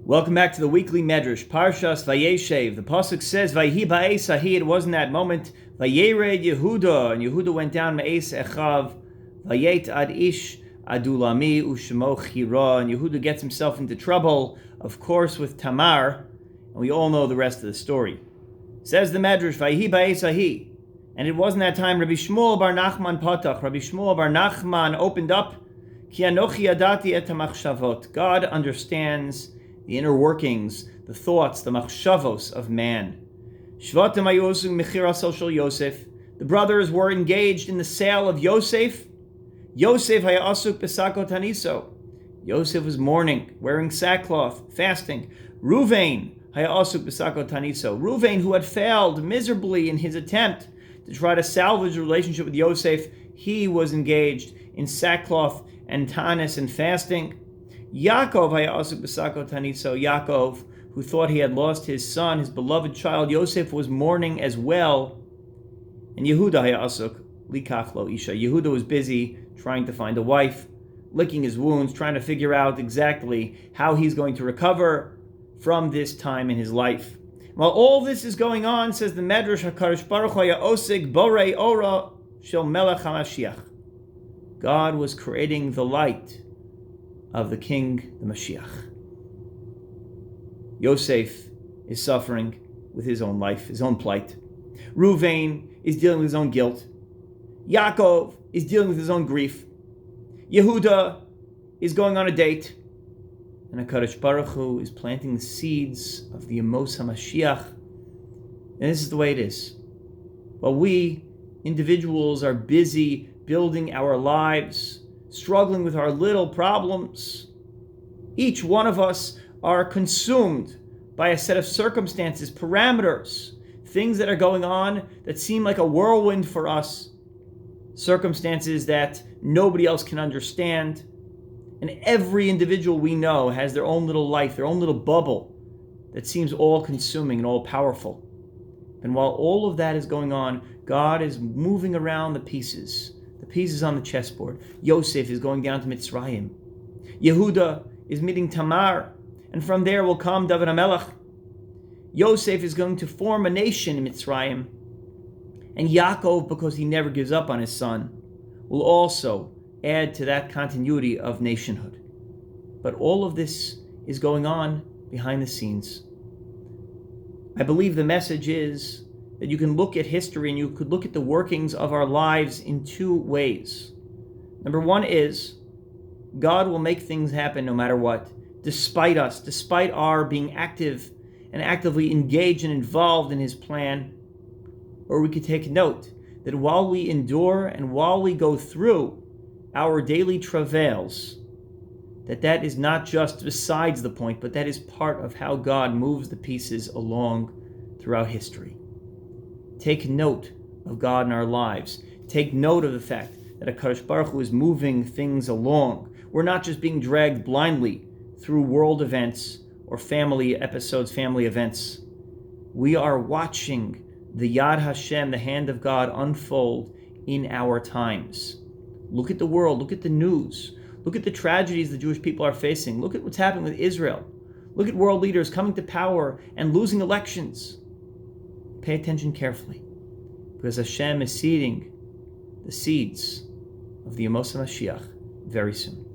Welcome back to the weekly Midrash, Parshat Vayeshev. The pasuk says, "Vayhi ba'es ahi." It was in that moment. Vayered Yehuda, and Yehuda went down me'es echav. Vayet ad ish adulami ushemo chira. And Yehuda gets himself into trouble, of course, with Tamar, and we all know the rest of the story. Says the Midrash, "Vayhi ba'es ahi." And it wasn't that time. Rabbi Shmuel bar Nachman patach. Rabbi Shmuel bar Nachman opened up. Ki anochi yadati et hamachshavot. God understands the inner workings, the thoughts, the machshavos of man. Shvatim hayosuk mechiras shel Yosef. The brothers were engaged in the sale of Yosef. Yosef hayasuk besakot haniso. Yosef was mourning, wearing sackcloth, fasting. Ruvain hayasuk besakot haniso. Ruvain, who had failed miserably in his attempt to try to salvage a relationship with Yosef, he was engaged in sackcloth and tanis and fasting. Yaakov hayasuk b'sakot haniso. Yaakov, who thought he had lost his son, his beloved child Yosef, was mourning as well. And Yehuda hayasuk likach lo isha. Yehuda was busy trying to find a wife, licking his wounds, trying to figure out exactly how he's going to recover from this time in his life. While all this is going on, says the Midrash, HaKadosh Baruch Hu hayasik borei ora shel melech HaMashiach. God was creating the light of the king, the Mashiach. Yosef is suffering with his own life, his own plight. Ruvain is dealing with his own guilt. Yaakov is dealing with his own grief. Yehuda is going on a date. And HaKadosh Baruch Hu is planting the seeds of the Amos HaMashiach. And this is the way it is. While we, individuals, are busy building our lives, struggling with our little problems, each one of us are consumed by a set of circumstances, parameters, things that are going on that seem like a whirlwind for us, circumstances that nobody else can understand. And every individual we know has their own little life, their own little bubble that seems all-consuming and all-powerful. And while all of that is going on, God is moving around the pieces on the chessboard. Yosef is going down to Mitzrayim. Yehuda is meeting Tamar, and from there will come David HaMelech. Yosef is going to form a nation in Mitzrayim, and Yaakov, because he never gives up on his son, will also add to that continuity of nationhood. But all of this is going on behind the scenes. I believe the message is that you can look at history and you could look at the workings of our lives in two ways. Number one is God will make things happen no matter what, despite us, despite our being active and actively engaged and involved in his plan. Or we could take note that while we endure and while we go through our daily travails, that is not just besides the point, but that is part of how God moves the pieces along throughout history. Take note of God in our lives. Take note of the fact that HaKadosh Baruch Hu is moving things along. We're not just being dragged blindly through world events or family episodes, family events. We are watching the Yad Hashem, the hand of God, unfold in our times. Look at the world. Look at the news. Look at the tragedies the Jewish people are facing. Look at what's happening with Israel. Look at world leaders coming to power and losing elections. Pay attention carefully, because Hashem is seeding the seeds of the Amos HaMashiach very soon.